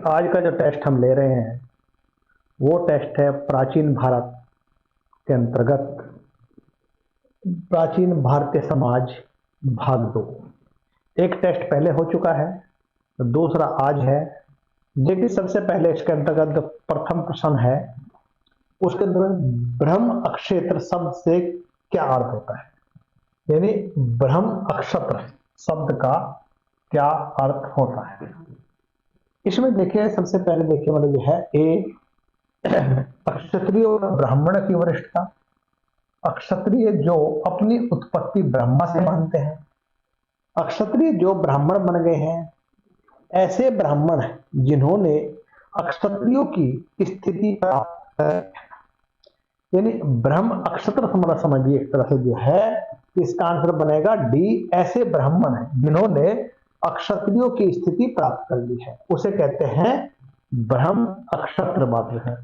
आज का जो टेस्ट हम ले रहे हैं वो टेस्ट है प्राचीन भारत के अंतर्गत प्राचीन भारतीय समाज भाग 2। एक टेस्ट पहले हो चुका है, दूसरा आज है। देखिए, सबसे पहले इसके अंतर्गत जो प्रथम प्रश्न है उसके अंतर्गत ब्रह्म अक्षेत्र शब्द से क्या अर्थ होता है, यानी ब्रह्म अक्षत्र शब्द का क्या अर्थ होता है। इसमें देखिए, सबसे पहले देखिए मतलब जो है अक्षत्रिय और ब्राह्मण की वरिष्ठता। अक्षत्रिय जो अपनी उत्पत्ति ब्रह्मा से मानते हैं, अक्षत्रिय जो ब्राह्मण बन गए हैं, ऐसे ब्राह्मण जिन्होंने अक्षत्रियों की स्थिति प्राप्त, यानी ब्रह्म अक्षत्र समझिए एक तरह से जो है इसका आंसर बनेगा डी। ऐसे ब्राह्मण जिन्होंने अक्षत्रियों की स्थिति प्राप्त कर ली है उसे कहते हैं ब्रह्म अक्षत्र मात्र है।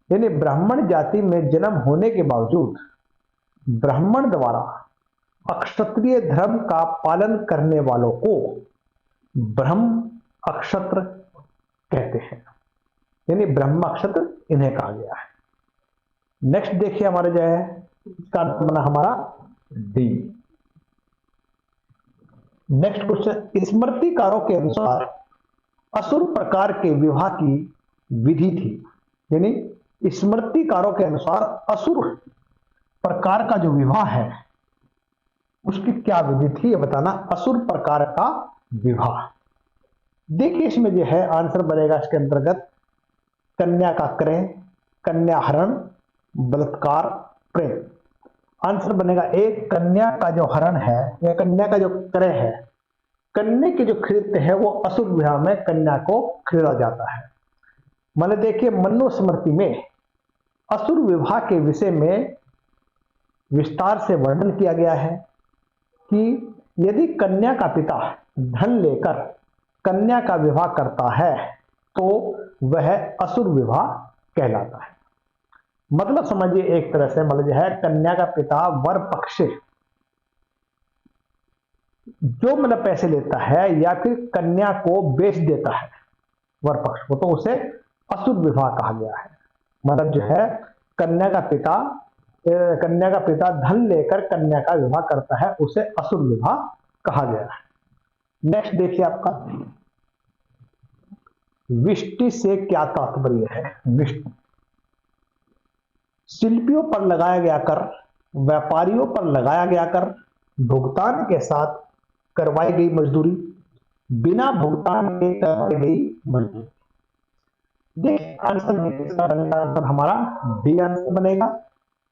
यानी ब्राह्मण जाति में जन्म होने के बावजूद ब्राह्मण द्वारा अक्षत्रिय धर्म का पालन करने वालों को ब्रह्म अक्षत्र कहते हैं, यानी ब्रह्म अक्षत्र इन्हें कहा गया है। नेक्स्ट देखिए हमारे जो है इसका बना हमारा डी। नेक्स्ट क्वेश्चन, स्मृतिकारों के अनुसार असुर प्रकार के विवाह की विधि थी, यानी स्मृतिकारों के अनुसार असुर प्रकार का जो विवाह है उसकी क्या विधि थी ये बताना। असुर प्रकार का विवाह, देखिए इसमें जो है आंसर बनेगा इसके अंतर्गत कन्या का क्रय, कन्या हरण, बलात्कार, प्रेम। आंसर बनेगा एक, कन्या का जो हरण है या कन्या का जो क्रय है, कन्या की जो खरीदते हैं वो असुर विवाह में कन्या को खरीदा जाता है। मैंने देखिए मनुस्मृति में असुर विवाह के विषय में विस्तार से वर्णन किया गया है कि यदि कन्या का पिता धन लेकर कन्या का विवाह करता है तो वह असुर विवाह कहलाता है। मतलब समझिए एक तरह से मतलब है कन्या का पिता वर पक्ष से जो मतलब पैसे लेता है या फिर कन्या को बेच देता है वर पक्ष को, तो उसे असुर विवाह कहा गया है। मतलब जो है कन्या का पिता धन लेकर कन्या का विवाह करता है उसे असुर विवाह कहा गया है। नेक्स्ट देखिए आपका विष्टि से क्या तात्पर्य है। विष्टि शिल्पियों पर लगाया गया कर, व्यापारियों पर लगाया गया कर, भुगतान के साथ करवाई गई मजदूरी, बिना भुगतान के करवाई गई मजदूरी। देखिए आंसर हमारा डी आंसर बनेगा।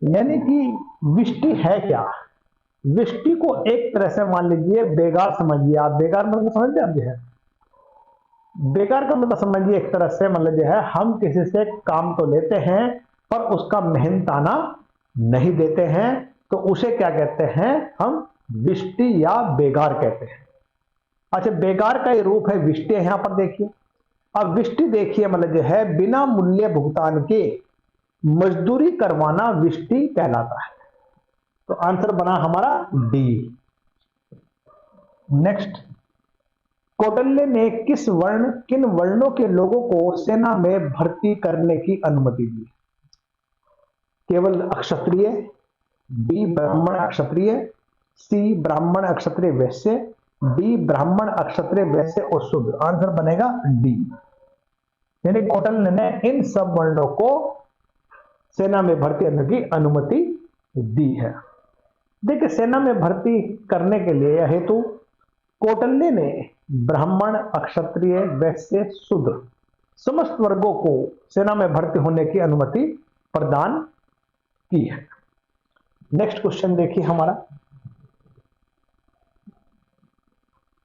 यानी कि विष्टि है क्या, विष्टि को एक तरह से मान लीजिए बेगार समझिए आप। बेगार मतलब समझते आप जो है बेकार का मतलब समझिए एक तरह से मतलब जो है हम किसी से काम तो लेते हैं पर उसका मेहनताना नहीं देते हैं, तो उसे क्या कहते हैं हम विष्टि या बेगार कहते हैं। अच्छा, बेगार का ये रूप है विष्टि यहां पर देखिए। अब विष्टि देखिए मतलब जो है बिना मूल्य भुगतान के मजदूरी करवाना विष्टि कहलाता है, तो आंसर बना हमारा डी। नेक्स्ट, कौटिल्य ने किन वर्णों के लोगों को सेना में भर्ती करने की अनुमति दी। केवल अक्षत्रिय, बी ब्राह्मण अक्षत्रिय, सी ब्राह्मण अक्षत्रिय वैश्य, डी ब्राह्मण अक्षत्रिय वैश्य और शूद्र। आंसर बनेगा डी, यानी कौटिल्य ने इन सब वर्णों को सेना में भर्ती करने की अनुमति दी है। देखिए सेना में भर्ती करने के लिए हेतु कौटिल्य ने ब्राह्मण अक्षत्रिय वैश्य शूद्र समस्त वर्गों को सेना में भर्ती होने की अनुमति प्रदान की है। नेक्स्ट क्वेश्चन देखिए हमारा,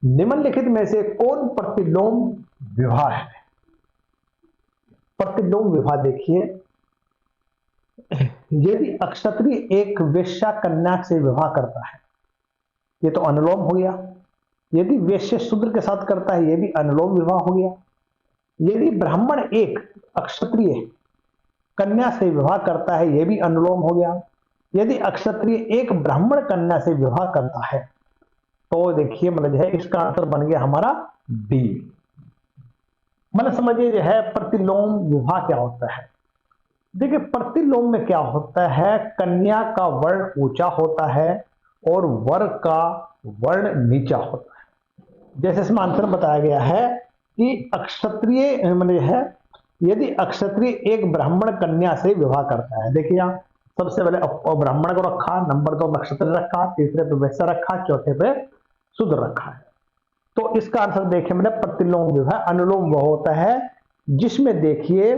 निम्नलिखित में से कौन प्रतिलोम विवाह है। प्रतिलोम विवाह देखिए, यदि अक्षत्रिय एक वेश्या कन्या से विवाह करता है ये तो अनुलोम हो गया। यदि वैश्य शूद्र के साथ करता है यह भी अनुलोम विवाह हो गया। यदि ब्राह्मण एक अक्षत्रिय कन्या से विवाह करता है यह भी अनुलोम हो गया। यदि अक्षत्रिय एक ब्राह्मण कन्या से विवाह करता है तो देखिए मतलब है इसका आंसर बन गया हमारा डी। मतलब समझिए जो है प्रतिलोम विवाह क्या होता है। देखिए प्रतिलोम में क्या होता है, कन्या का वर्ण ऊंचा होता है और वर का वर्ण नीचा होता है। जैसे इसमें आंसर बताया गया है कि अक्षत्रिय मतलब है, यदि अक्षत्रिय एक ब्राह्मण कन्या से विवाह करता है। देखिए यहाँ सबसे पहले ब्राह्मण को रखा, नंबर 2 नक्षत्र रखा, तीसरे पे वैश्य रखा, चौथे पे शूद्र रखा है। तो इसका आंसर देखिए मतलब प्रतिलोम जो है, अनुलोम वह होता है जिसमें देखिए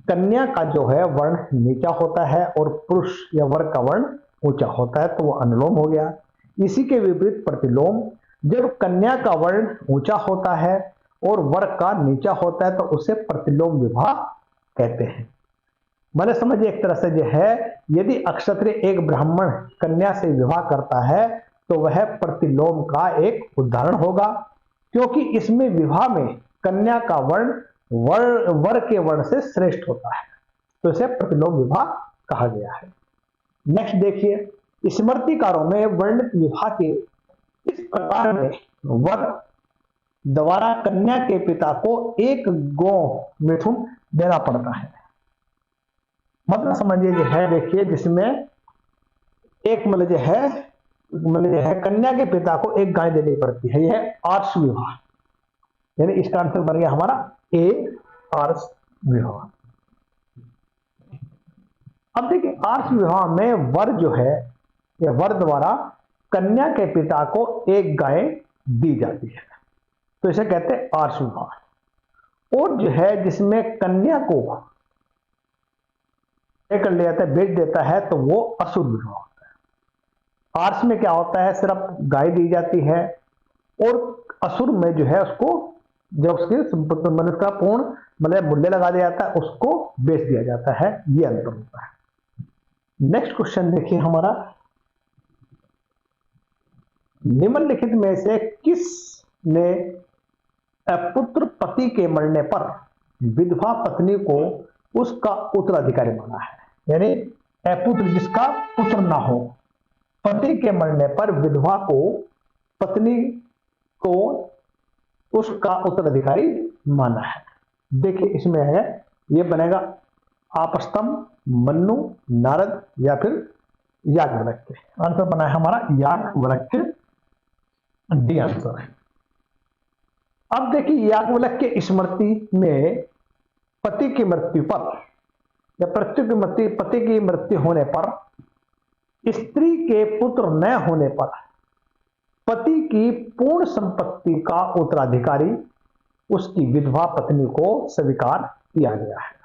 कन्या का जो है वर्ण नीचा होता है और पुरुष या वर्ग का वर्ण ऊंचा होता है, तो वो अनुलोम हो गया। इसी के विपरीत प्रतिलोम, जब कन्या का वर्ण ऊंचा होता है और वर्ग का नीचा होता है तो उसे प्रतिलोम विवाह कहते हैं। मतलब समझिए एक तरह से जो है, यदि अक्षत्रिय एक ब्राह्मण कन्या से विवाह करता है तो वह प्रतिलोम का एक उदाहरण होगा, क्योंकि इसमें विवाह में कन्या का वर्ण वर के वर्ण से श्रेष्ठ होता है, तो इसे प्रतिलोम विवाह कहा गया है। नेक्स्ट देखिए, स्मृतिकारों में वर्णित विवाह के इस प्रकार में वर द्वारा कन्या के पिता को एक गौ मिथुन देना पड़ता है। मतलब समझिए जो है देखिए, जिसमें एक मतलब जो है कन्या के पिता को एक गाय देनी पड़ती है, यह आर्ष विवाह, यानी इसका आंसर बन गया हमारा ए, आर्ष विवाह। अब देखिए आर्ष विवाह में वर जो है, या वर द्वारा कन्या के पिता को एक गाय दी जाती है, तो इसे कहते हैं आर्ष विवाह। और जो है जिसमें कन्या को कर लिया जाता है, बेच देता है, तो वो असुर विवाह होता है। आर्ष में क्या होता है, सिर्फ गाय दी जाती है, और असुर में जो है उसको जब उसके मनुष्य का पूर्ण मतलब मूल्य लगा दिया जाता है, उसको बेच दिया जाता है, ये अंतर होता है। नेक्स्ट क्वेश्चन देखिए हमारा, निम्नलिखित में से किस ने पुत्र पति के मरने पर विधवा पत्नी को उसका उत्तराधिकारी माना है। यानी अपुत्र जिसका पुत्र ना हो, पति के मरने पर विधवा को पत्नी को उसका उत्तराधिकारी माना है। देखिए इसमें है, ये बनेगा आपस्तम, मन्नु, नारद या फिर याज्ञवल्क्य। आंसर बना है हमारा याज्ञवल्क्य, डी आंसर है। अब देखिए याज्ञवल्क्य स्मृति में पति की मृत्यु पर या पति की मृत्यु होने पर स्त्री के पुत्र न होने पर पति की पूर्ण संपत्ति का उत्तराधिकारी उसकी विधवा पत्नी को स्वीकार किया गया है।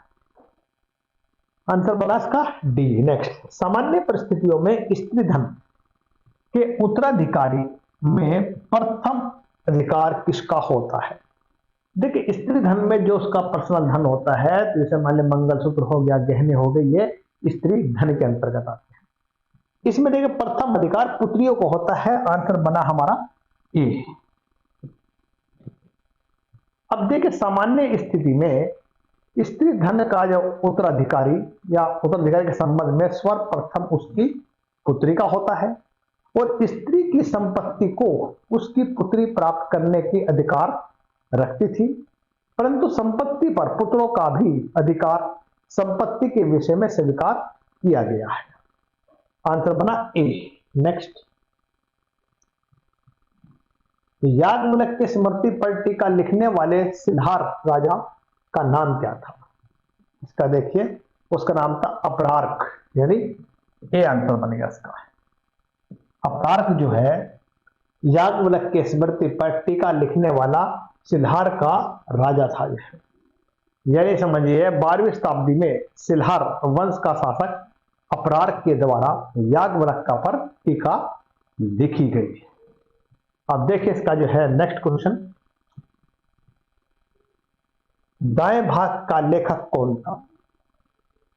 आंसर बना इसका डी। नेक्स्ट, सामान्य परिस्थितियों में स्त्री धन के उत्तराधिकारी में प्रथम अधिकार किसका होता है। देखिए स्त्री धन में जो उसका पर्सनल धन होता है, जैसे मान लीजिए मंगलसूत्र हो गया, गहने हो गए, ये स्त्री धन के अंतर्गत आते हैं। इसमें देखिए प्रथम अधिकार पुत्रियों को होता है। आंसर बना हमारा ए। अब देखिए सामान्य स्थिति में स्त्री धन का जो उत्तराधिकारी या उत्तराधिकारी के संबंध में सर्वप्रथम उसकी पुत्री का होता है, और स्त्री की संपत्ति को उसकी पुत्री प्राप्त करने की अधिकार रखती थी, परंतु संपत्ति पर पुत्रों का भी अधिकार संपत्ति के विषय में स्वीकार किया गया है। आंसर बना ए। नेक्स्ट, याज्ञवल्क्य स्मृति पर टीका लिखने वाले सिद्धार राजा का नाम क्या था। इसका देखिए, उसका नाम था अपरार्क, यानी ए आंसर बनेगा इसका। अपरार्क जो है याज्ञवल्क्य स्मृति पर टीका लिखने वाला सिल्हार का राजा था। यानी समझिए 12वीं शताब्दी में सिल्हार वंश का शासक अपरार्क के द्वारा याज्ञवल्क्य पर टीका लिखी गई। अब देखिए इसका जो है नेक्स्ट क्वेश्चन, दाएं भाग का लेखक कौन था।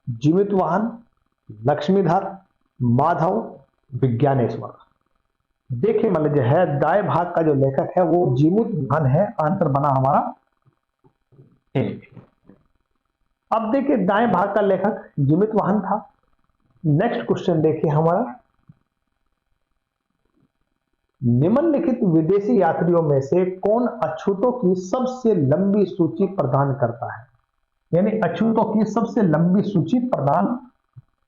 जीवितवाहन, लक्ष्मीधर, माधव, विज्ञानेश्वर। देखिए मतलब जो है दाएं भाग का जो लेखक है वो जीवितवाहन है। आंसर बना हमारा ए। अब देखिए दाएं भाग का लेखक जीवितवाहन था। नेक्स्ट क्वेश्चन देखिए हमारा, निम्नलिखित विदेशी यात्रियों में से कौन अछूतों की सबसे लंबी सूची प्रदान करता है, यानी अछूतों की सबसे लंबी सूची प्रदान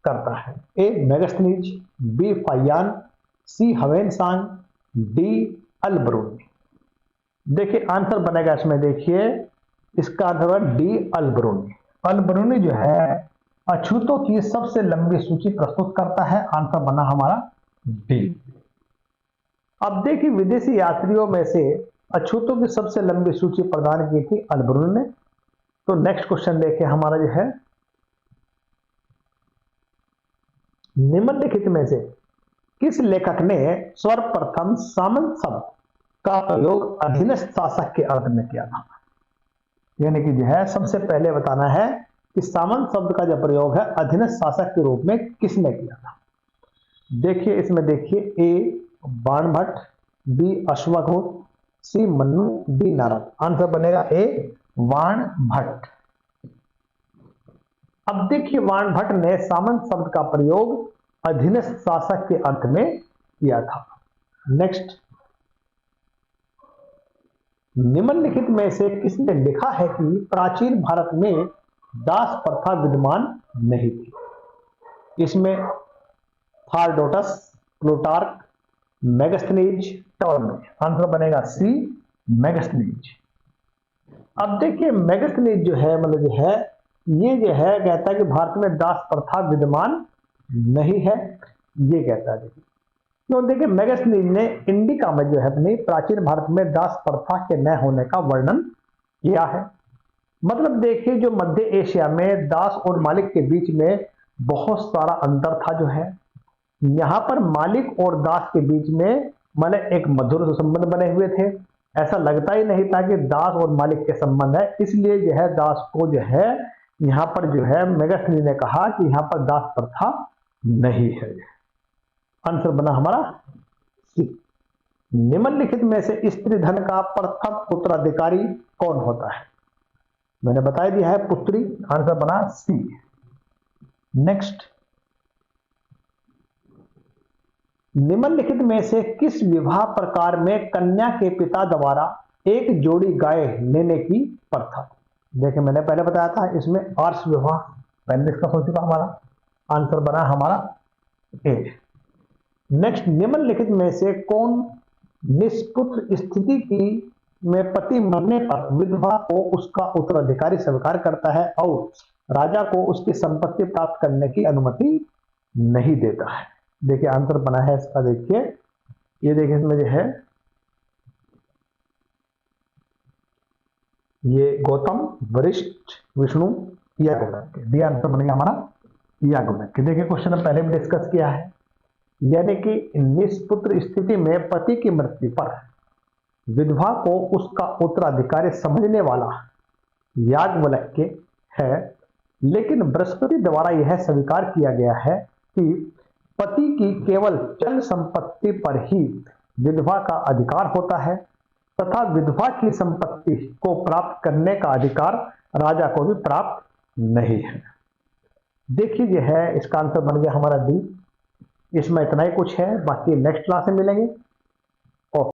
करता है? ए मेगास्थनीज, बी फाइयान, सी हवेनसांग, डी अल्बरूनी। देखिए आंसर बनेगा इसमें, देखिए इसका आंसर है डी अल्बरूनी। अल्बरूनी जो है अछूतों की सबसे लंबी सूची प्रस्तुत करता है। आंसर बना हमारा डी। अब देखिए विदेशी यात्रियों में से अछूतों की सबसे लंबी सूची प्रदान की थी अल्बरूनी ने। तो नेक्स्ट क्वेश्चन देखिए हमारा जो है, निम्नलिखित में से किस लेखक ने सर्वप्रथम सामंत शब्द का प्रयोग अधीनस्थ शासक के अर्थ में किया था? यानी कि जो है सबसे पहले बताना है कि सामंत शब्द का जो प्रयोग है अधीनस्थ शासक के रूप में किसने किया था? देखिए इसमें देखिए, ए बाणभट्ट, बी अश्वघोष, सी मन्नु, डी नारद। आंसर बनेगा ए बाणभट्ट। अब देखिए बाणभट्ट ने सामंत शब्द का प्रयोग अधीनस्थ शासक के अर्थ में किया था। नेक्स्ट, निम्नलिखित में से किसने लिखा है कि प्राचीन भारत में दास प्रथा विद्यमान नहीं थी? इसमें थार्डोटस, प्लूटार्क, मेगास्थनीज, टॉलमी। आंसर बनेगा सी मेगास्थनीज। अब देखिए मेगास्थनीज जो है मतलब जो है ये जो है कहता है कि भारत में दास प्रथा विद्यमान नहीं है, ये कहता है। देखिए तो देखिए मेगास्थनीज ने इंडिका में जो है अपनी प्राचीन भारत में दास प्रथा के न होने का वर्णन किया है। मतलब देखिए जो मध्य एशिया में दास और मालिक के बीच में बहुत सारा अंतर था जो है, यहाँ पर मालिक और दास के बीच में मतलब एक मधुर संबंध बने हुए थे। ऐसा लगता ही नहीं था कि दास और मालिक के संबंध है, इसलिए जो है दास को जो है यहाँ पर जो है मेगास्थनीज ने कहा कि यहाँ पर दास प्रथा नहीं है। आंसर बना हमारा सी। निम्नलिखित में से स्त्री धन का प्रथम उत्तराधिकारी कौन होता है? मैंने बता दिया है पुत्री। आंसर बना सी। नेक्स्ट, निम्नलिखित में से किस विवाह प्रकार में कन्या के पिता द्वारा एक जोड़ी गाय लेने की प्रथा? देखिए मैंने पहले बताया था इसमें आर्ष विवाह पहले डिस्कस हो चुका हमारा। आंसर बना हमारा ए। नेक्स्ट, निम्नलिखित में से कौन निष्पुत्र स्थिति की में पति मरने पर विधवा को उसका उत्तराधिकारी स्वीकार करता है और राजा को उसकी संपत्ति प्राप्त करने की अनुमति नहीं देता है? देखिए आंसर बना है इसका, देखिए ये देखिए इसमें जो है ये गौतम, वरिष्ठ, विष्णु, याज्ञवल्क्य। डी आंसर बनेगा हमारा याज्ञवल्क्य। देखिए क्वेश्चन हम पहले भी डिस्कस किया है, यानी कि निष्पुत्र स्थिति में पति की मृत्यु पर विधवा को उसका उत्तराधिकारी समझने वाला याज्ञवल्क्य है, लेकिन बृहस्पति द्वारा यह स्वीकार किया गया है कि पति की केवल चल संपत्ति पर ही विधवा का अधिकार होता है तथा विधवा की संपत्ति को प्राप्त करने का अधिकार राजा को भी प्राप्त नहीं है। देखिए यह है इसका आंसर बन गया हमारा डी। इसमें इतना ही कुछ है, बाकी नेक्स्ट क्लास में मिलेंगे।